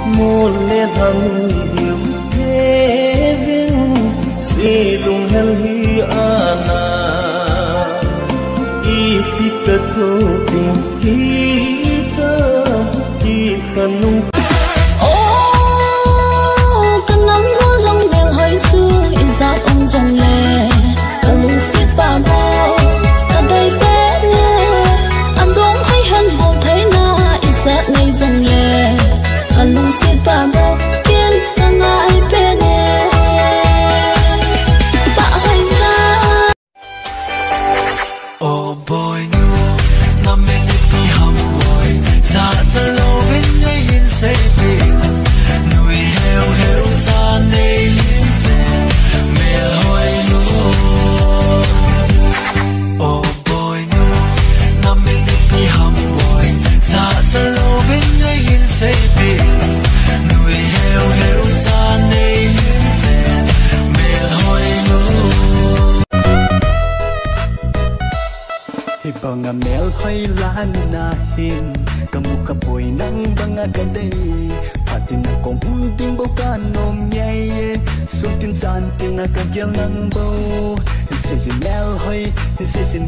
một lệ thầm hiểm thế vinh si lung hel hi ana iti katho ting kita nung trong lệ từng xiết ba bao ta đây bé nghe anh đúng hay hơn hồ thấy na ít sợ này trong lệ anh luôn xiết ba bao kiên ta ngại bé nghe ta hay ra oh boy nu na mình đi hầm boy ra cho lâu bên đây in say be nuôi heo heo ta này banga mel hoy lan na hin kamu kapoy nang banga kaday patin na kong ting bo kanom nyay sutin san tin na kagyal nang bo hisesin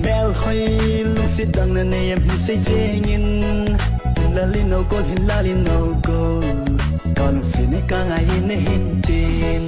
mel hoy lusit dang na nayam hisay jengin lalinaw gol kalong sine ka ngayon na hintin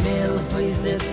mel hoi zet